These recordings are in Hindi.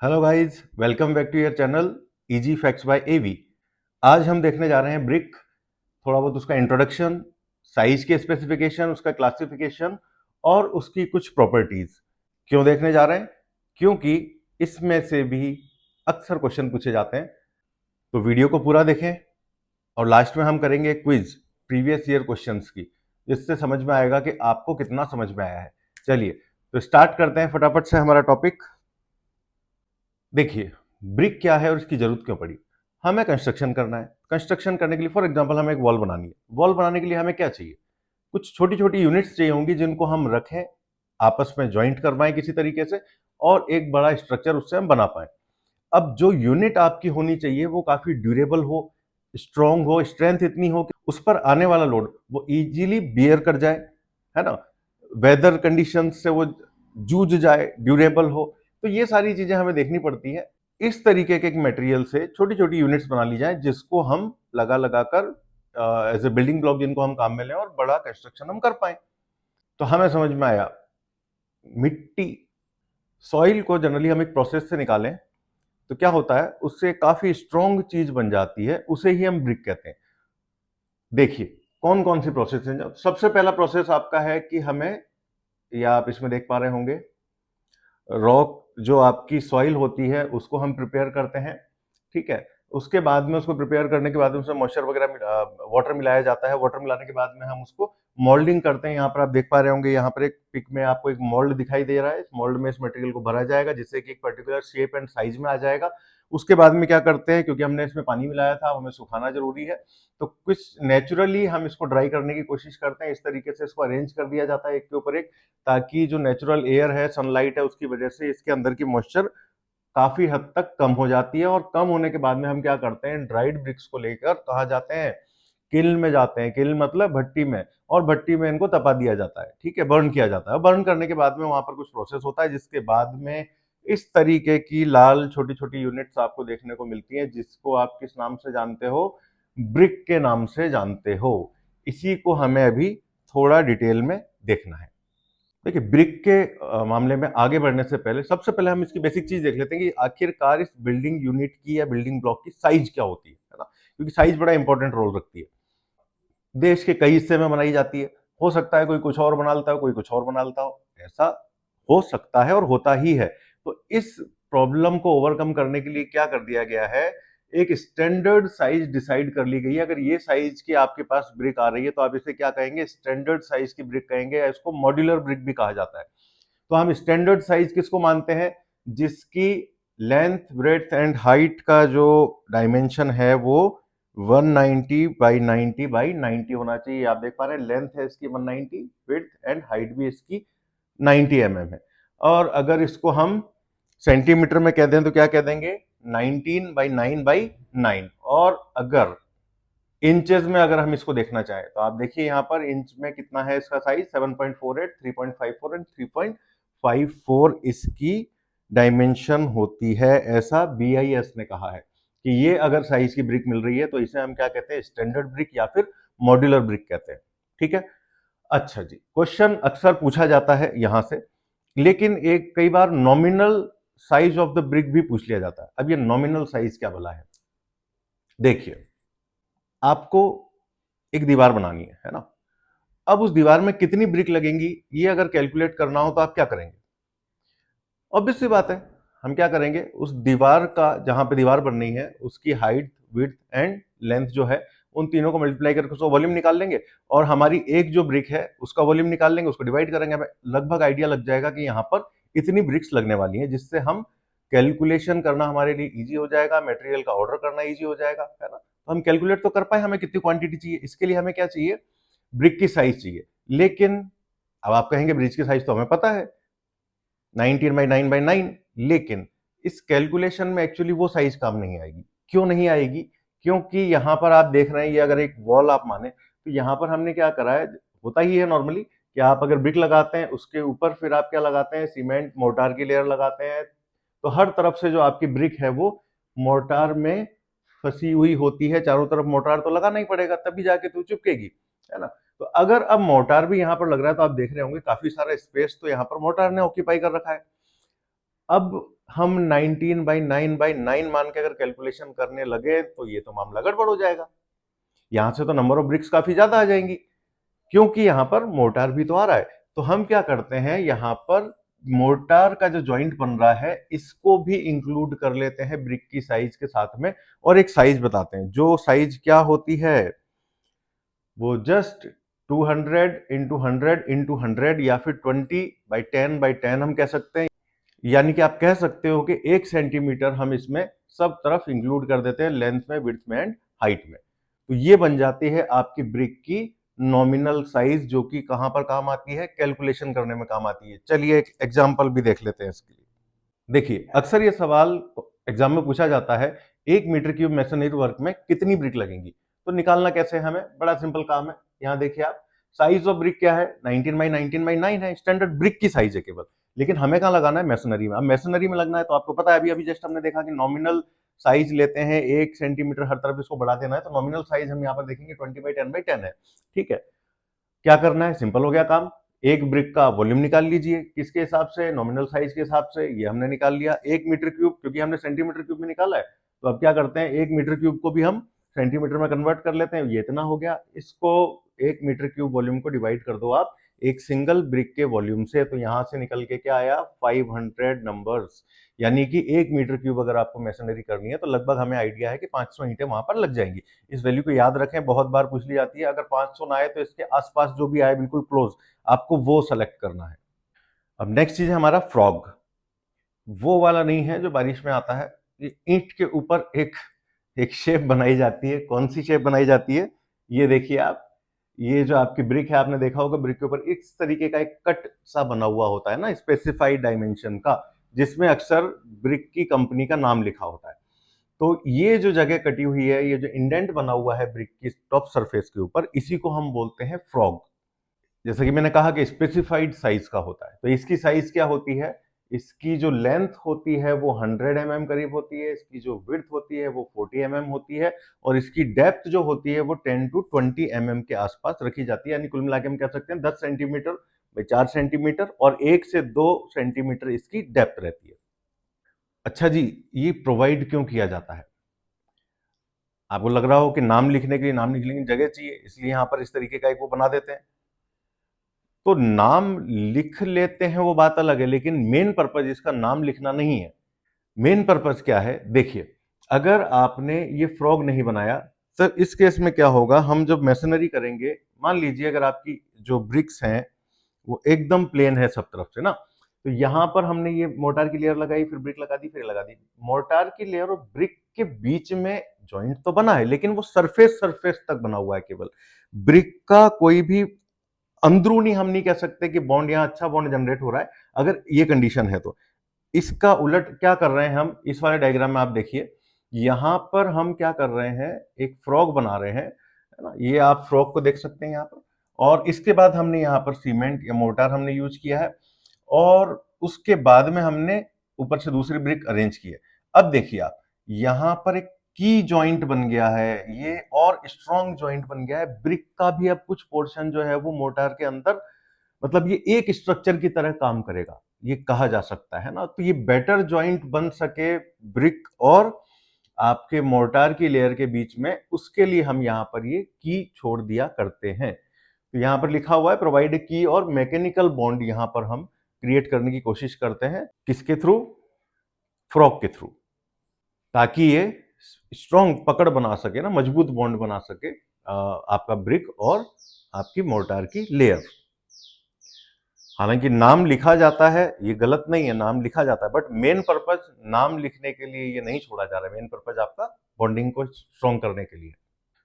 Hello guys, welcome back to your channel easy facts by AV. आज हम देखने जा रहे हैं ब्रिक, थोड़ा बहुत उसका इंट्रोडक्शन, साइज के स्पेसिफिकेशन, उसका क्लासिफिकेशन और उसकी कुछ प्रॉपर्टीज। क्यों देखने जा रहे हैं? क्योंकि इसमें से भी अक्सर क्वेश्चन पूछे जाते हैं। तो वीडियो को पूरा देखें और लास्ट में हम करेंगे क्विज प्रीवियस ईयर क्वेश्चंस की, जिससे समझ में आएगा कि आपको कितना समझ में आया है। चलिए तो स्टार्ट करते हैं फटाफट से हमारा टॉपिक। देखिए, ब्रिक क्या है और इसकी जरूरत क्यों पड़ी। हमें कंस्ट्रक्शन करना है। कंस्ट्रक्शन करने के लिए फॉर एग्जांपल हमें एक वॉल बनानी है। वॉल बनाने के लिए हमें क्या चाहिए? कुछ छोटी छोटी यूनिट्स चाहिए होंगी जिनको हम रखें, आपस में ज्वाइंट करवाएं किसी तरीके से, और एक बड़ा स्ट्रक्चर उससे हम बना पाए। अब जो यूनिट आपकी होनी चाहिए वो काफी ड्यूरेबल हो, स्ट्रांग हो, स्ट्रेंथ इतनी हो कि उस पर आने वाला लोड वो इजीली बियर कर जाए, है ना, वेदर कंडीशन से वो जूझ जाए, ड्यूरेबल हो। तो ये सारी चीजें हमें देखनी पड़ती है। इस तरीके के एक मटेरियल से छोटी छोटी यूनिट्स बना ली जाए जिसको हम लगा लगा कर एज ए बिल्डिंग ब्लॉक जिनको हम काम में लें और बड़ा कंस्ट्रक्शन हम कर पाए। तो हमें समझ में आया, मिट्टी, सॉइल को जनरली हम एक प्रोसेस से निकालें तो क्या होता है, उससे काफी स्ट्रॉन्ग चीज बन जाती है, उसे ही हम ब्रिक कहते हैं। देखिए कौन कौन सी प्रोसेस है। सबसे पहला प्रोसेस आपका है कि हमें, या आप इसमें देख पा रहे होंगे, रॉक जो आपकी सॉइल होती है उसको हम प्रिपेयर करते हैं। ठीक है, उसके बाद में उसको प्रिपेयर करने के बाद उसमें मॉइस्चर वगैरह, वाटर मिलाया जाता है। वाटर मिलाने के बाद में हम उसको मोल्डिंग करते हैं। यहाँ पर आप देख पा रहे होंगे, यहाँ पर एक पिक में आपको एक मोल्ड दिखाई दे रहा है। इस मोल्ड में इस मटेरियल को भरा जाएगा जिससे कि एक पर्टिकुलर शेप एंड साइज में आ जाएगा। उसके बाद में क्या करते हैं, क्योंकि हमने इसमें पानी मिलाया था, हमें सुखाना जरूरी है, तो कुछ नेचुरली हम इसको ड्राई करने की कोशिश करते हैं। इस तरीके से इसको अरेंज कर दिया जाता है एक के ऊपर एक, ताकि जो नेचुरल एयर है, सनलाइट है, उसकी वजह से इसके अंदर की मॉइस्चर काफी हद तक कम हो जाती है। और कम होने के बाद में हम क्या करते हैं, ड्राइड ब्रिक्स को लेकर कहाँ जाते हैं, किल्न में जाते हैं। किल्न मतलब भट्टी में, और भट्टी में इनको तपा दिया जाता है। ठीक है, बर्न किया जाता है। बर्न करने के बाद में वहां पर कुछ प्रोसेस होता है जिसके बाद में इस तरीके की लाल छोटी छोटी यूनिट्स आपको देखने को मिलती हैं, जिसको आप किस नाम से जानते हो, ब्रिक के नाम से जानते हो। इसी को हमें अभी थोड़ा डिटेल में देखना है। देखिए, ब्रिक के मामले में आगे बढ़ने से पहले सबसे पहले हम इसकी बेसिक चीज देख लेते हैं कि आखिरकार इस बिल्डिंग यूनिट की या बिल्डिंग ब्लॉक की साइज क्या होती है ना, क्योंकि साइज बड़ा इंपॉर्टेंट रोल रखती है। देश के कई हिस्से में बनाई जाती है। हो सकता है कोई कुछ और बना लेता हो, कोई कुछ और बना लेता हो, ऐसा हो सकता है और होता ही है। तो इस प्रॉब्लम को ओवरकम करने के लिए क्या कर दिया गया है, एक स्टैंडर्ड साइज डिसाइड कर ली गई है। अगर ये साइज की आपके पास ब्रिक आ रही है तो आप इसे क्या कहेंगे, स्टैंडर्ड साइज की ब्रिक कहेंगे, या इसको मॉड्यूलर ब्रिक भी कहा जाता है। तो हम स्टैंडर्ड साइज किसको मानते हैं, जिसकी लेंथ, ब्रेड्थ एंड हाइट का जो डायमेंशन है वो 190 बाई 90 बाई 90 होना चाहिए। आप देख पा रहे हैं, लेंथ है इसकी 190, विड्थ एंड हाइट भी इसकी 90 mm है। और अगर इसको हम सेंटीमीटर में कह दें तो क्या कह देंगे, 19 बाई 9 बाई 9। और अगर इंचेस में अगर हम इसको देखना चाहें तो आप देखिए यहाँ पर इंच में कितना है इसका साइज, 7.48, 3.54 एंड 3.54 इसकी डायमेंशन होती है। ऐसा BIS ने कहा है कि ये अगर साइज की ब्रिक मिल रही है तो इसे हम क्या कहते हैं, स्टैंडर्ड ब्रिक या फिर मॉड्यूलर ब्रिक कहते हैं। ठीक है, अच्छा जी, क्वेश्चन अक्सर पूछा जाता है यहां से, लेकिन एक कई बार nominal size of the brick भी पूछ लिया जाता है। अब ये नॉमिनल साइज क्या भला है? देखिए, आपको एक दीवार बनानी है ना, अब उस दीवार में कितनी ब्रिक लगेंगी ये अगर कैलकुलेट करना हो तो आप क्या करेंगे? ऑब्वियस सी बात है, हम क्या करेंगे, उस दीवार का, जहां पे दीवार बन रही है, उसकी हाइट, विड्थ एंड लेंथ जो है, उन तीनों को मल्टीप्लाई करके उसका वॉल्यूम निकाल लेंगे, और हमारी एक जो ब्रिक है उसका वॉल्यूम निकाल लेंगे, उसको डिवाइड करेंगे, हमें लगभग आइडिया लग जाएगा कि यहाँ पर इतनी ब्रिक्स लगने वाली हैं, जिससे हम कैलकुलेशन करना हमारे लिए ईजी हो जाएगा, मटेरियल का ऑर्डर करना ईजी हो जाएगा, है ना। तो हम कैलकुलेट तो कर पाए हमें कितनी क्वांटिटी चाहिए। इसके लिए हमें क्या चाहिए, ब्रिक की साइज चाहिए। लेकिन अब आप कहेंगे ब्रिज की साइज तो हमें पता है, 19 बाई 9 बाई 9, लेकिन इस कैलकुलेशन में एक्चुअली वो साइज काम नहीं आएगी। क्यों नहीं आएगी? क्योंकि यहां पर आप देख रहे हैं, ये अगर एक वॉल आप माने तो यहां पर हमने क्या करा है, होता ही है नॉर्मली कि आप अगर ब्रिक लगाते हैं उसके ऊपर फिर आप क्या लगाते हैं, सीमेंट मोर्टार की लेयर लगाते हैं। तो हर तरफ से जो आपकी ब्रिक है वो मोर्टार में फंसी हुई होती है, चारों तरफ मोर्टार तो लगाना ही पड़ेगा, तभी जाके तो चिपकेगी, है ना। तो अगर अब मोर्टार भी यहाँ पर लग रहा है तो आप देख रहे होंगे काफी सारा स्पेस तो यहाँ पर मोर्टार ने ऑक्यूपाई कर रखा है। अब हम 19/9/9 मान के अगर कैलकुलेशन करने लगे तो ये तो मामला गड़बड़ हो जाएगा। यहां से तो नंबर ऑफ ब्रिक्स काफी ज्यादा आ जाएंगी, क्योंकि यहां पर मोर्टार भी तो आ रहा है। तो हम क्या करते हैं, यहां पर मोर्टार का जो जॉइंट बन रहा है इसको भी इंक्लूड कर लेते हैं ब्रिक की साइज के साथ में, और एक साइज बताते हैं जो साइज क्या होती है, वो जस्ट 200 × 100 × 100 या फिर 20/10/10 हम कह सकते हैं। यानी कि आप कह सकते हो कि 1 सेंटीमीटर हम इसमें सब तरफ इंक्लूड कर देते हैं, लेंथ में, विड्थ में एंड हाइट में। तो ये बन जाती है आपकी ब्रिक की नॉमिनल साइज, जो कि कहां पर काम आती है, कैलकुलेशन करने में काम आती है। चलिए एक एग्जांपल भी देख लेते हैं इसके लिए। देखिए, अक्सर ये सवाल एग्जाम में पूछा जाता है, 1 मीटर क्यूब मैसनरी वर्क में कितनी ब्रिक लगेंगी। तो निकालना कैसे है, हमें बड़ा सिंपल काम है। यहाँ देखिए आप, साइज ऑफ ब्रिक क्या है, 19/19/9 है, स्टैंडर्ड ब्रिक की साइज है केवल। लेकिन हमें कहाँ लगाना है, मैसनरी में। अब मैसनरी में लगना है तो आपको पता है, अभी अभी जस्ट हमने देखा कि नॉमिनल साइज लेते हैं 1 सेंटीमीटर, हर तरफ इसको बढ़ा देना है, तो नॉमिनल साइज हम यहाँ पर देखेंगे 20/10/10 है। ठीक है, क्या करना है, सिंपल हो गया काम। एक ब्रिक का वॉल्यूम निकाल लीजिए, किसके हिसाब से, नॉमिनल साइज के हिसाब से। ये हमने निकाल लिया 1 मीटर क्यूब, क्योंकि हमने सेंटीमीटर क्यूब में निकाला है। तो अब क्या करते हैं, 1 मीटर क्यूब को भी हम सेंटीमीटर में कन्वर्ट कर लेते हैं। ये इतना हो गया। इसको 1 मीटर क्यूब वॉल्यूम को डिवाइड कर दो आप एक सिंगल ब्रिक के वॉल्यूम से, तो यहां से निकल के क्या आया, 500 नंबर्स। यानी कि 1 मीटर क्यूब अगर आपको मैसनरी करनी है तो लगभग हमें आइडिया है कि 500 ईंटें वहां पर लग जाएंगी। इस वैल्यू को याद रखें, बहुत बार पूछ ली जाती है। अगर 500 ना आए तो इसके आसपास जो भी आए बिल्कुल क्लोज, आपको वो सेलेक्ट करना है। अब नेक्स्ट चीज है हमारा फ्रॉग। वो वाला नहीं है जो बारिश में आता है। ये ईंट के ऊपर एक एक शेप बनाई जाती है। कौन सी शेप बनाई जाती है, ये देखिए आप। ये जो आपकी ब्रिक है, आपने देखा होगा ब्रिक के ऊपर इस तरीके का एक कट सा बना हुआ होता है ना, स्पेसिफाइड डायमेंशन का, जिसमें अक्सर ब्रिक की कंपनी का नाम लिखा होता है। तो ये जो जगह कटी हुई है, ये जो इंडेंट बना हुआ है ब्रिक की टॉप सरफेस के ऊपर, इसी को हम बोलते हैं फ्रॉग। जैसे कि मैंने कहा कि स्पेसिफाइड साइज का होता है, तो इसकी साइज क्या होती है, इसकी जो लेंथ होती है वो 100 mm करीब होती है, इसकी जो विड्थ होती है वो 40 mm होती है, और इसकी डेप्थ जो होती है वो 10 to 20 mm के आसपास रखी जाती है। यानी कुल मिला के हम कह सकते हैं 10 सेंटीमीटर/4 सेंटीमीटर, और 1 से 2 सेंटीमीटर इसकी डेप्थ रहती है। अच्छा जी, ये प्रोवाइड क्यों किया जाता है? आपको लग रहा हो कि नाम लिखने के लिए, नाम लिखने की जगह चाहिए, इसलिए यहां पर इस तरीके का एक वो बना देते हैं। तो नाम लिख लेते हैं वो बात अलग है, लेकिन मेन पर्पज इसका नाम लिखना नहीं है। मेन पर्पज क्या है, देखिए, अगर आपने ये फ्रॉग नहीं बनाया, तो इस केस में क्या होगा, हम जब मैसनरी करेंगे, मान लीजिए अगर आपकी जो ब्रिक्स हैं वो एकदम प्लेन है सब तरफ से ना, तो यहां पर हमने ये मोर्टार की लेयर लगाई, फिर ब्रिक लगा दी, फिर लगा दी। मोर्टार की लेयर और ब्रिक के बीच में जॉइंट तो बना है, लेकिन वो सरफेस सरफेस तक बना हुआ है केवल। ब्रिक का कोई भी अंदरूनी हम नहीं कह सकते कि बॉन्ड, यहां अच्छा बॉन्ड जनरेट हो रहा है, अगर ये कंडीशन है तो। इसका उलट क्या कर रहे हैं हम, इस वाले डायग्राम में आप देखिए, यहां पर हम क्या कर रहे हैं, एक फ्रॉग बना रहे हैं, है ना। ये आप फ्रॉग को देख सकते हैं यहां पर, और इसके बाद हमने यहां पर सीमेंट या मोर्टार हमने यूज किया है, और उसके बाद में हमने ऊपर से दूसरी ब्रिक अरेंज की है। अब देखिए आप, यहां पर एक की जॉइंट बन गया है ये, और स्ट्रॉन्ग जॉइंट बन गया है ब्रिक का भी। अब कुछ पोर्शन जो है वो मोर्टार के अंदर, मतलब ये एक स्ट्रक्चर की तरह काम करेगा, ये कहा जा सकता है ना। तो ये बेटर जॉइंट बन सके ब्रिक और आपके मोर्टार की लेयर के बीच में, उसके लिए हम यहाँ पर ये की छोड़ दिया करते हैं। तो यहाँ पर लिखा हुआ है प्रोवाइड की, और मैकेनिकल बॉन्ड यहाँ पर हम क्रिएट करने की कोशिश करते हैं, किसके थ्रू, फ्रॉग के थ्रू, ताकि ये स्ट्रॉन्ग पकड़ बना सके ना, मजबूत बॉन्ड बना सके आपका ब्रिक और आपकी मोर्टार की लेयर। हालांकि नाम लिखा जाता है, ये गलत नहीं है, नाम लिखा जाता है, बट मेन पर्पज नाम लिखने के लिए ये नहीं छोड़ा जा रहा है। मेन पर्पज आपका बॉन्डिंग को स्ट्रॉन्ग करने के लिए।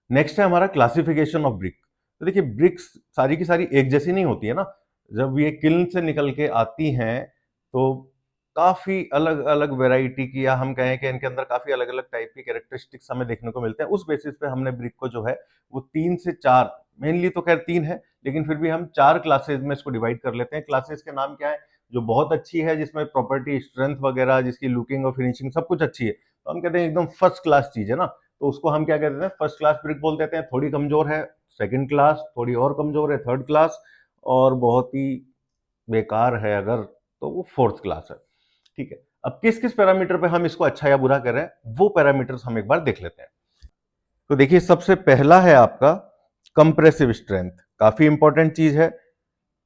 नेक्स्ट है हमारा क्लासिफिकेशन ऑफ ब्रिक। तो देखिए, ब्रिक्स सारी की सारी एक जैसी नहीं होती है ना। जब ये किल्न से निकल के आती हैं तो काफी अलग अलग वैरायटी की, या हम कहें कि इनके अंदर काफी अलग अलग टाइप की कैरेक्टरिस्टिक्स हमें देखने को मिलते हैं। उस बेसिस पे हमने ब्रिक को जो है वो 3 से 4, मेनली तो खैर 3 है, लेकिन फिर भी हम 4 क्लासेज में इसको डिवाइड कर लेते हैं। क्लासेस के नाम क्या है, जो बहुत अच्छी है, जिसमें प्रॉपर्टी, स्ट्रेंथ वगैरह, जिसकी लुकिंग और फिनिशिंग सब कुछ अच्छी है, तो हम कहते हैं एकदम फर्स्ट क्लास चीज है ना, तो उसको हम क्या कहते हैं, फर्स्ट क्लास ब्रिक बोल देते हैं। थोड़ी कमजोर है, सेकंड क्लास, थोड़ी और कमजोर है, थर्ड क्लास, और बहुत ही बेकार है अगर, तो वो फोर्थ क्लास है। ठीक है। अब किस किस पैरामीटर पे हम इसको अच्छा या बुरा कर रहे हैं वो पैरामीटर्स हम एक बार देख लेते हैं। तो देखिए सबसे पहला है आपका कंप्रेसिव स्ट्रेंथ, काफी इंपॉर्टेंट चीज है।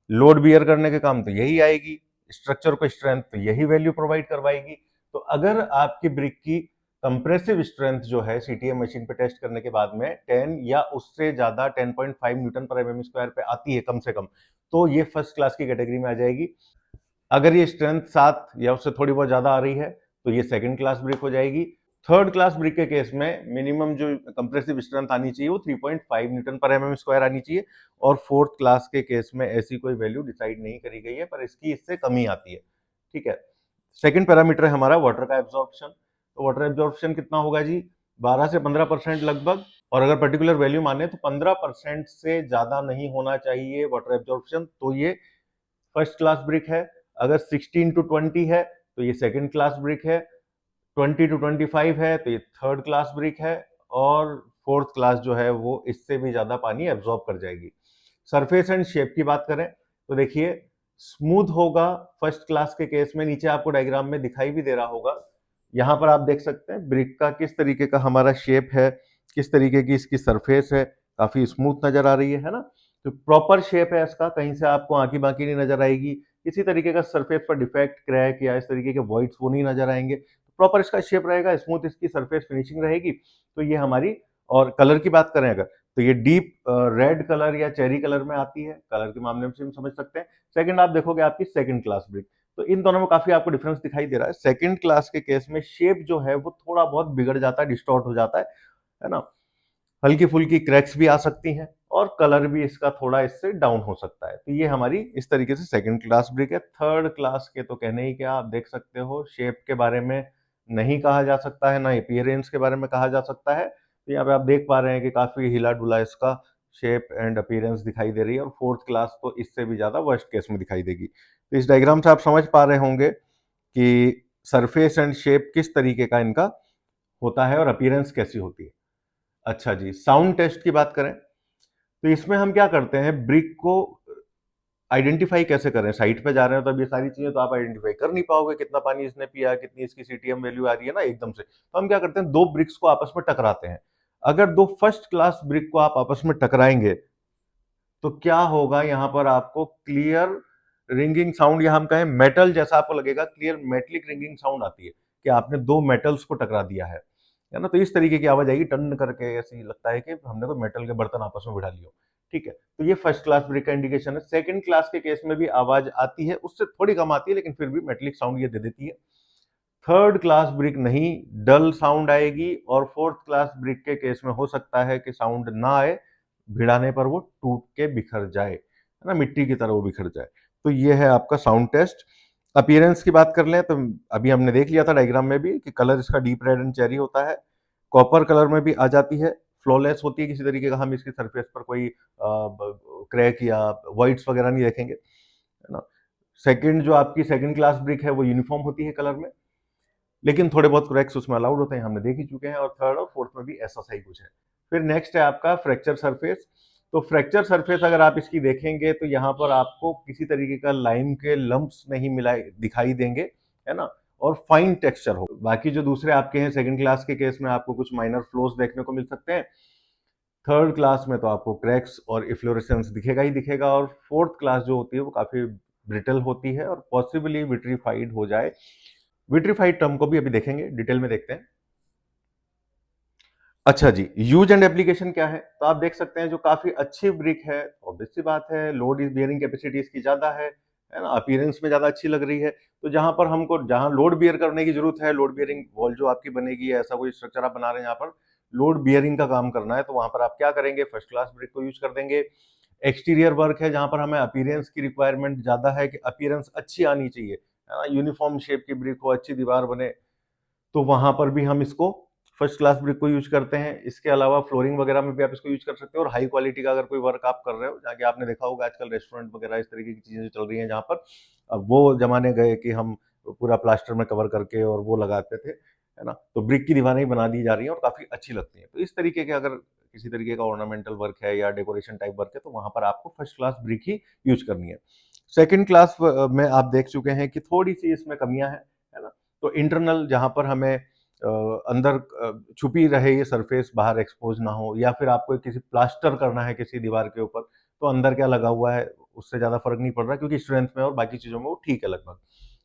लोड बियर करने के काम तो यही आएगी, स्ट्रक्चर को स्ट्रेंथ तो यही वैल्यू प्रोवाइड करवाएगी। तो अगर आपकी ब्रिक की कंप्रेसिव स्ट्रेंथ जो है सीटीएम मशीन पे टेस्ट करने के बाद में 10 या उससे ज्यादा 10.5 न्यूटन पर एमएम स्क्वायर पे आती है कम से कम, तो ये फर्स्ट क्लास की कैटेगरी में आ जाएगी। अगर ये स्ट्रेंथ 7 या उससे थोड़ी बहुत ज्यादा आ रही है तो ये सेकंड क्लास ब्रिक हो जाएगी। थर्ड क्लास ब्रिक के केस में मिनिमम जो कंप्रेसिव स्ट्रेंथ आनी चाहिए वो 3.5 न्यूटन पर एमएम स्क्वायर आनी चाहिए, और फोर्थ क्लास के केस में ऐसी कोई वैल्यू डिसाइड नहीं करी गई है, पर इसकी इससे कम ही आती है। ठीक है। सेकंड पैरामीटर है हमारा वाटर का एब्जॉर्प्शन। तो वाटर एब्जॉर्प्शन कितना होगा जी, 12 से 15% लगभग, और अगर पर्टिकुलर वैल्यू माने तो 15% से ज्यादा नहीं होना चाहिए वाटर एब्जॉर्प्शन, तो ये फर्स्ट क्लास ब्रिक है। अगर 16 टू 20 है तो ये सेकंड क्लास ब्रिक है, 20 टू 25 है तो ये थर्ड क्लास ब्रिक है, और फोर्थ क्लास जो है वो इससे भी ज्यादा पानी एब्जॉर्ब कर जाएगी। सरफेस एंड शेप की बात करें तो देखिए स्मूथ होगा फर्स्ट क्लास के केस में, नीचे आपको डायग्राम में दिखाई भी दे रहा होगा। यहां पर आप देख सकते हैं ब्रिक का किस तरीके का हमारा शेप है, किस तरीके की इसकी सरफेस है, काफी स्मूथ नजर आ रही है ना। तो प्रॉपर शेप है इसका, कहीं से आपको आंकी बाकी नहीं नजर आएगी, किसी तरीके का सरफेस पर डिफेक्ट क्रैक या इस तरीके के वॉइड्स वो नहीं नजर आएंगे। प्रॉपर इसका शेप रहेगा, स्मूथ इसकी सरफेस फिनिशिंग रहेगी। तो ये हमारी, और कलर की बात करें अगर तो ये डीप रेड कलर या चेरी कलर में आती है, कलर के मामले में हम समझ सकते हैं। सेकंड आप देखोगे आपकी सेकंड क्लास ब्रिक, तो इन दोनों में काफी आपको डिफरेंस दिखाई दे रहा है। सेकंड क्लास के केस में शेप जो है वो थोड़ा बहुत बिगड़ जाता है, डिस्टॉर्ट हो जाता है ना, हल्की फुल्की क्रैक्स भी आ सकती हैं, और कलर भी इसका थोड़ा इससे डाउन हो सकता है। तो ये हमारी इस तरीके से सेकंड क्लास ब्रिक है। थर्ड क्लास के तो कहने ही क्या, आप देख सकते हो शेप के बारे में नहीं कहा जा सकता है, ना अपीयरेंस के बारे में कहा जा सकता है। तो यहाँ पे आप देख पा रहे हैं कि काफी हिला डुला इसका शेप एंड अपीयरेंस दिखाई दे रही है, और फोर्थ क्लास तो इससे भी ज्यादा वर्स्ट केस में दिखाई देगी। तो इस डायग्राम से आप समझ पा रहे होंगे कि सरफेस एंड शेप किस तरीके का इनका होता है और अपीयरेंस कैसी होती है। अच्छा जी, साउंड टेस्ट की बात करें तो इसमें हम क्या करते हैं, ब्रिक को आइडेंटिफाई कैसे करें। साइट पे जा रहे हैं तो अब ये सारी चीजें तो आप आइडेंटिफाई कर नहीं पाओगे, कितना पानी इसने पिया, कितनी इसकी सीटीएम वैल्यू आ रही है ना एकदम से। तो हम क्या करते हैं, दो ब्रिक्स को आपस में टकराते हैं। अगर दो फर्स्ट क्लास ब्रिक को आप आपस में टकराएंगे तो क्या होगा, यहाँ पर आपको क्लियर रिंगिंग साउंड, या हम कहें मेटल जैसा आपको लगेगा, क्लियर मेटलिक रिंगिंग साउंड आती है कि आपने दो मेटल्स को टकरा दिया है ना। तो इस तरीके की आवाज आएगी, टन करके, ऐसे लगता है कि हमने कोई मेटल के बर्तन आपस में भिड़ा लियो। ठीक है, तो ये फर्स्ट क्लास ब्रिक का इंडिकेशन है। सेकंड क्लास के केस में भी आवाज आती है, उससे थोड़ी कम आती है, लेकिन फिर भी मेटलिक साउंड ये दे देती है। थर्ड क्लास ब्रिक नहीं, डल साउंड आएगी, और फोर्थ क्लास ब्रिक के केस में हो सकता है कि साउंड ना आए, भिड़ाने पर वो टूट के बिखर जाए, है ना, मिट्टी की तरह वो बिखर जाए। तो ये है आपका साउंड टेस्ट। अपीयरेंस की बात कर लें तो अभी हमने देख लिया था डायग्राम में भी कि कलर इसका डीप रेड एंड चेरी होता है, कॉपर कलर में भी आ जाती है, फ्लॉलेस होती है, किसी तरीके का हम इसकी सरफेस पर कोई क्रैक या वाइट्स वगैरह नहीं देखेंगे, है ना। सेकंड जो आपकी सेकंड क्लास ब्रिक है वो यूनिफॉर्म होती है कलर में, लेकिन थोड़े बहुत क्रैक्स उसमें अलाउड होते हैं, हमने देख ही चुके हैं, और थर्ड और फोर्थ में भी ऐसा सही कुछ है। फिर नेक्स्ट है आपका फ्रैक्चर सरफेस। तो फ्रैक्चर सरफेस अगर आप इसकी देखेंगे तो यहाँ पर आपको किसी तरीके का लाइम के लंप्स नहीं मिलाए दिखाई देंगे, है ना, और फाइन टेक्सचर हो। बाकी जो दूसरे आपके हैं सेकंड क्लास के केस में आपको कुछ माइनर फ्लोस देखने को मिल सकते हैं, थर्ड क्लास में तो आपको क्रैक्स और इफ्लोरेसेंस दिखेगा ही दिखेगा, और फोर्थ क्लास जो होती है वो काफी ब्रिटल होती है और पॉसिबली विट्रीफाइड हो जाए। विट्रीफाइड टर्म को भी अभी देखेंगे, डिटेल में देखते हैं। अच्छा जी, यूज एंड एप्लीकेशन क्या है, तो आप देख सकते हैं जो काफी अच्छी ब्रिक है, ऑब्वियस सी बात है, लोड इज बियरिंग कैपेसिटी इसकी ज्यादा है ना, अपीयरेंस में ज्यादा अच्छी लग रही है। तो जहां पर हमको, जहां लोड बियर करने की जरूरत है, लोड बियरिंग वॉल जो आपकी बनेगी, ऐसा कोई स्ट्रक्चर आप बना रहे हैं जहां पर लोड बियरिंग का काम करना है, तो वहां पर आप क्या करेंगे, फर्स्ट क्लास ब्रिक को यूज कर देंगे। एक्सटीरियर वर्क है जहां पर हमें अपीयरेंस की रिक्वायरमेंट ज्यादा है कि अपीयरेंस अच्छी आनी चाहिए, है ना, यूनिफॉर्म शेप की ब्रिक हो, अच्छी दीवार बने, तो वहां पर भी हम इसको फर्स्ट क्लास ब्रिक को यूज करते हैं। इसके अलावा फ्लोरिंग वगैरह में भी आप इसको यूज कर सकते हो, और हाई क्वालिटी का अगर कोई वर्क आप कर रहे हो, जाके आपने देखा होगा आजकल रेस्टोरेंट वगैरह इस तरीके की चीजें चल रही हैं जहां पर, अब वो जमाने गए कि हम पूरा प्लास्टर में कवर करके और वो लगाते थे, है ना, तो ब्रिक की दीवारें ही बना दी जा रही हैं और काफी अच्छी लगती हैं। तो इस तरीके के अगर किसी तरीके का ऑर्नामेंटल वर्क है या डेकोरेशन टाइप वर्क है तो वहां पर आपको फर्स्ट क्लास ब्रिक ही यूज करनी है। सेकंड क्लास में आप देख चुके हैं कि थोड़ी सी इसमें कमियां हैं, है ना, तो इंटरनल जहाँ पर हमें अंदर छुपी रहे ये सरफेस, बाहर एक्सपोज ना हो, या फिर आपको किसी प्लास्टर करना है किसी दीवार के ऊपर, तो अंदर क्या लगा हुआ है उससे ज़्यादा फर्क नहीं पड़ रहा, क्योंकि स्ट्रेंथ में और बाकी चीज़ों में वो ठीक है लगभग।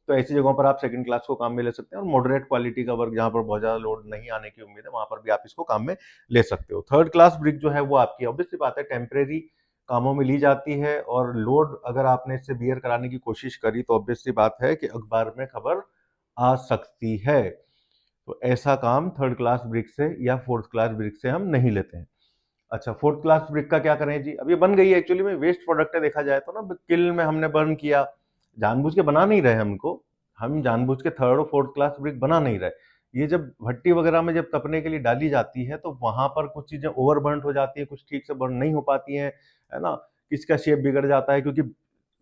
तो ऐसी जगहों पर आप सेकंड क्लास को काम में ले सकते हैं, और मॉडरेट क्वालिटी का वर्क जहाँ पर बहुत ज़्यादा लोड नहीं आने की उम्मीद है, वहाँ पर भी आप इसको काम में ले सकते हो। थर्ड क्लास ब्रिक जो है वो आपकी ऑब्वियस सी बात है टेम्परेरी कामों में ली जाती है, और लोड अगर आपने इससे बियर कराने की कोशिश करी तो ऑब्वियस सी बात है कि अखबार में खबर आ सकती है। तो ऐसा काम थर्ड क्लास ब्रिक से या फोर्थ क्लास ब्रिक से हम नहीं लेते हैं। अच्छा, फोर्थ क्लास ब्रिक का क्या करें जी? अब ये बन गई है, एक्चुअली में वेस्ट प्रोडक्ट है देखा जाए तो ना, किल में हमने बर्न किया, जानबूझ के बना नहीं रहे हमको, हम जानबूझ के थर्ड और फोर्थ क्लास ब्रिक बना नहीं रहे। ये जब भट्टी वगैरह में जब तपने के लिए डाली जाती है तो वहां पर कुछ चीजें ओवर बर्न हो जाती है, कुछ ठीक से बर्न नहीं हो पाती हैं, है ना, किसका शेप बिगड़ जाता है, क्योंकि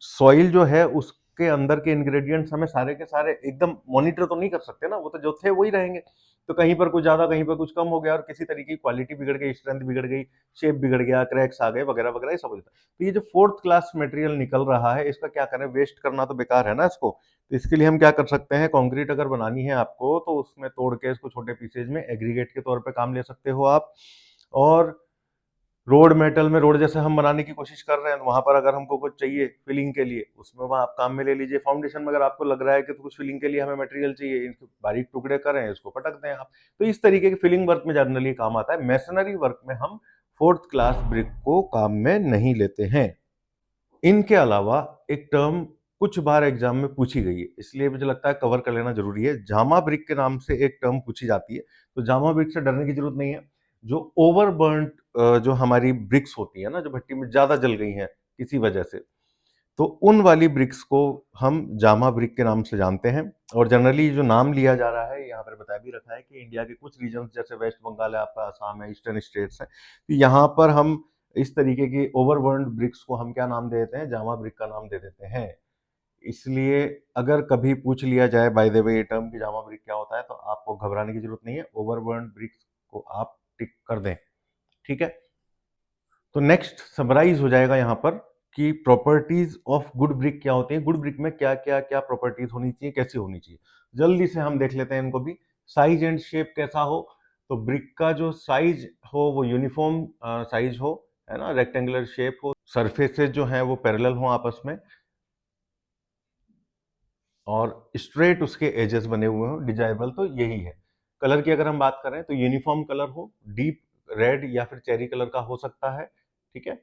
सॉइल जो है उसके अंदर के इंग्रेडिएंट्स हमें सारे के सारे एकदम मॉनिटर तो नहीं कर सकते ना, वो तो जो थे वही रहेंगे। तो कहीं पर कुछ ज्यादा, कहीं पर कुछ कम हो गया, और किसी तरीके की क्वालिटी बिगड़ गई, स्ट्रेंथ बिगड़ गई, शेप बिगड़ गया, क्रैक्स आ गए वगैरह वगैरह, ये सब हो जाता है। तो ये जो फोर्थ क्लास मटेरियल निकल रहा है इसका क्या करें? वेस्ट करना तो बेकार है ना इसको। तो इसके लिए हम क्या कर सकते हैं? कंक्रीट अगर बनानी है आपको तो उसमें तोड़ के इसको छोटे पीसेज में एग्रीगेट के तौर पे काम ले सकते हो आप। और रोड मेटल में रोड जैसे हम बनाने की कोशिश कर रहे हैं, तो वहां पर अगर हमको कुछ चाहिए फिलिंग के लिए, उसमें वहां आप काम में ले लीजिए। फाउंडेशन में अगर आपको लग रहा है कि तो कुछ फिलिंग के लिए हमें मटेरियल चाहिए, इनके बारीक टुकड़े करें, इसको पटक दें आप। तो इस तरीके के फिलिंग वर्क में जनरली काम आता है। मैसनरी वर्क में हम फोर्थ क्लास ब्रिक को काम में नहीं लेते हैं। इनके अलावा एक टर्म कुछ बार एग्जाम में पूछी गई है, इसलिए मुझे लगता है कवर कर लेना जरूरी है। जामा ब्रिक के नाम से एक टर्म पूछी जाती है। तो जामा ब्रिक से डरने की जरूरत नहीं है। जो ओवर बर्न जो हमारी ब्रिक्स होती है ना, जो भट्टी में ज्यादा जल गई हैं किसी वजह से, तो उन वाली ब्रिक्स को हम जामा ब्रिक के नाम से जानते हैं। और जनरली जो नाम लिया जा रहा है यहाँ पर बता भी रखा है कि इंडिया के कुछ रीजन्स जैसे वेस्ट बंगाल है, आपका असम है, ईस्टर्न स्टेट्स है, तो यहाँ पर हम इस तरीके की ओवरबर्न्ड ब्रिक्स को हम क्या नाम दे देते हैं? जामा ब्रिक का नाम दे देते हैं। इसलिए अगर कभी पूछ लिया जाए बाय द वे ये टर्म की जामा ब्रिक क्या होता है, तो आपको घबराने की जरूरत नहीं है, ओवरबर्न्ड ब्रिक्स को आप टिक कर दें। ठीक है, तो नेक्स्ट समराइज हो जाएगा यहाँ पर कि प्रॉपर्टीज ऑफ गुड ब्रिक क्या होती है, गुड ब्रिक में क्या क्या क्या प्रॉपर्टीज होनी चाहिए, कैसी होनी चाहिए। जल्दी से हम देख लेते हैं इनको भी। साइज एंड शेप कैसा हो? तो ब्रिक का जो साइज हो वो यूनिफॉर्म साइज हो, है ना, रेक्टेंगुलर शेप हो, सरफेसेस जो हैं वो पैरेलल हो आपस में, और स्ट्रेट उसके एजेस बने हुए हो, डिजाइबल, तो यही है। कलर की अगर हम बात करें तो यूनिफॉर्म कलर हो, डीप रेड या फिर चेरी कलर का हो सकता है। ठीक है,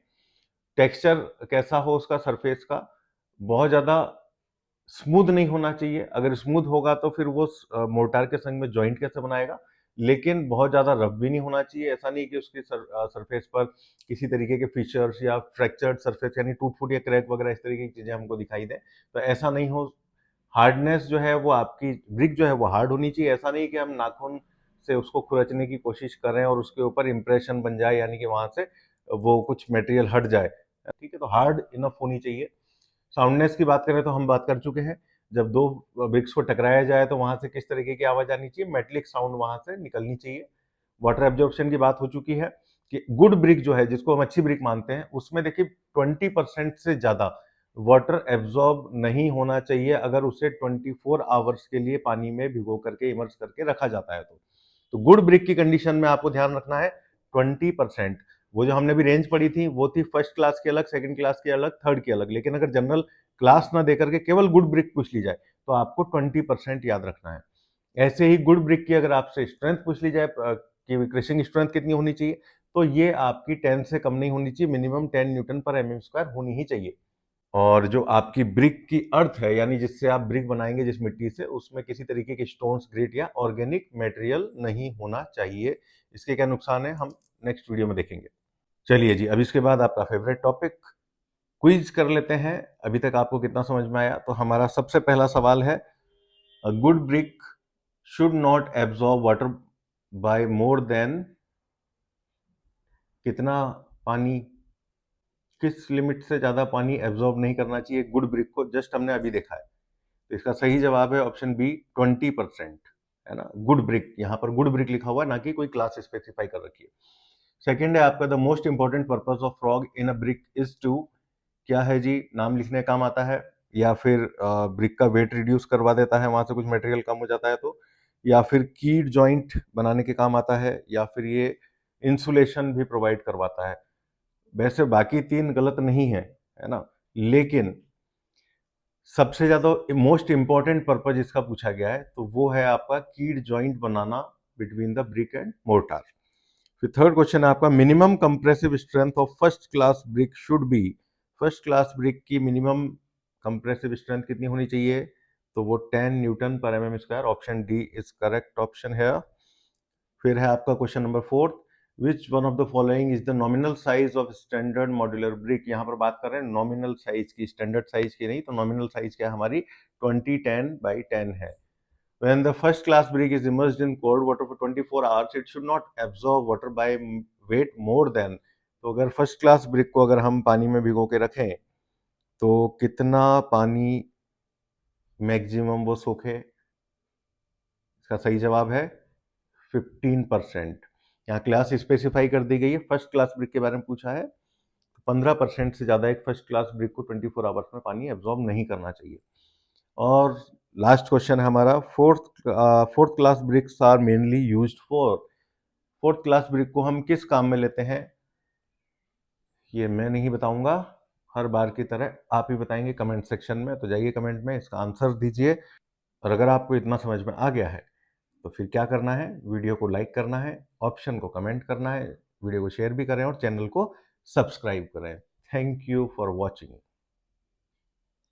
टेक्सचर कैसा हो उसका सरफेस का? बहुत ज्यादा स्मूथ नहीं होना चाहिए, अगर स्मूथ होगा तो फिर वो मोर्टार के संग में जॉइंट कैसे बनाएगा। लेकिन बहुत ज्यादा रफ भी नहीं होना चाहिए, ऐसा नहीं कि उसकी सरफेस पर किसी तरीके के फीचर्स या फ्रैक्चर्ड सरफेस यानी टूट फूट या क्रैक वगैरह इस तरीके की चीजें हमको दिखाई दे, तो ऐसा नहीं हो। हार्डनेस जो है वो आपकी ब्रिक जो है वो हार्ड होनी चाहिए, ऐसा नहीं कि हम नाखून से उसको खुरचने की कोशिश करें और उसके ऊपर इंप्रेशन बन जाए, यानी कि वहां से वो कुछ मटेरियल हट जाए। ठीक है, तो हार्ड इनफ होनी चाहिए। साउंडनेस की बात करें तो हम बात कर चुके हैं, जब दो ब्रिक्स को टकराया जाए तो वहां से किस तरीके की आवाज आनी चाहिए, मेटलिक साउंड वहां से निकलनी चाहिए। वाटर एब्जॉर्प्शन की बात हो चुकी है कि गुड ब्रिक जो है जिसको हम अच्छी ब्रिक मानते हैं, उसमें देखिए 20% से ज्यादा वाटर एब्जॉर्ब नहीं होना चाहिए अगर उसे 24 आवर्स के लिए पानी में भिगो करके इमर्स करके रखा जाता है। तो गुड ब्रिक की कंडीशन में आपको ध्यान रखना है 20%। वो जो हमने भी रेंज पढ़ी थी वो थी फर्स्ट क्लास की अलग, सेकंड क्लास की अलग, थर्ड की अलग, लेकिन अगर जनरल क्लास ना देकर के केवल गुड ब्रिक पूछ ली जाए तो आपको 20% याद रखना है। ऐसे ही गुड ब्रिक की अगर आपसे स्ट्रेंथ पूछ ली जाए कि क्रशिंग स्ट्रेंथ कितनी होनी चाहिए, तो ये आपकी 10 से कम नहीं होनी चाहिए, मिनिमम 10 न्यूटन पर एमएम स्क्वायर होनी ही चाहिए। और जो आपकी ब्रिक की अर्थ है, यानी जिससे आप ब्रिक बनाएंगे जिस मिट्टी से, उसमें किसी तरीके के स्टोन्स, ग्रेट या ऑर्गेनिक मटेरियल नहीं होना चाहिए। इसके क्या नुकसान है हम नेक्स्ट वीडियो में देखेंगे। चलिए जी, अब इसके बाद आपका फेवरेट टॉपिक क्विज कर लेते हैं। अभी तक आपको कितना समझ में आया? तो हमारा सबसे पहला सवाल है, a good brick should not absorb water bye more than कितना पानी, किस लिमिट से ज्यादा पानी एब्जॉर्ब नहीं करना चाहिए गुड ब्रिक को? जस्ट हमने अभी देखा है। तो इसका सही जवाब है ऑप्शन बी 20%, है ना। गुड ब्रिक, यहाँ पर गुड ब्रिक लिखा हुआ है, ना कि कोई क्लास स्पेसिफाई कर रखी है। सेकंड है आपका, the most important purpose of frog in a brick is to, क्या है जी? नाम लिखने का काम आता है, या फिर ब्रिक का वेट रिड्यूस करवा देता है, वहाँ से कुछ मटेरियल कम हो जाता है तो, या फिर कीड जॉइंट बनाने के काम आता है, या फिर ये इंसुलेशन भी प्रोवाइड करवाता है। वैसे बाकी 3 गलत नहीं है ना? लेकिन सबसे ज़्यादा मोस्ट इम्पॉर्टेंट पर्पज इसका पूछा गया है, तो वो है आपका कीड joint banana between the brick and mortar. फिर थर्ड क्वेश्चन है आपका, minimum compressive strength of first class brick should be. First class brick की मिनिमम कंप्रेसिव स्ट्रेंथ कितनी होनी चाहिए? तो वो 10 न्यूटन पर MM square. Option D is correct option है। फिर है आपका question number 4, which one of the following is the nominal size of standard modular brick. यहाँ पर बात कर रहे हैं नॉमिनल साइज की, स्टैंडर्ड साइज की नहीं। तो नॉमिनल साइज क्या है हमारी? 2010x10 है। When the first class brick is immersed in cold water for 24 hours, it should not absorb water by weight more than। तो अगर फर्स्ट क्लास ब्रिक को अगर हम पानी में भिगो के रखें तो कितना पानी मैक्सिमम वो सोखे? इसका सही जवाब है 15%। यहाँ क्लास स्पेसिफाई कर दी गई है, फर्स्ट क्लास ब्रिक के बारे में पूछा है, तो 15% से ज़्यादा एक फर्स्ट क्लास ब्रिक को 24 आवर्स में पानी एब्जॉर्ब नहीं करना चाहिए। और लास्ट क्वेश्चन है हमारा, fourth class bricks are mainly used for. Fourth class brick को हम किस काम में लेते हैं? ये मैं नहीं बताऊंगा, हर बार की तरह आप ही बताएंगे कमेंट सेक्शन में। तो जाइए कमेंट में इसका आंसर दीजिए। और अगर आपको इतना समझ में आ गया है तो फिर क्या करना है? वीडियो को लाइक करना है, ऑप्शन को कमेंट करना है, वीडियो को शेयर भी करें और चैनल को सब्सक्राइब करें। Thank you for watching.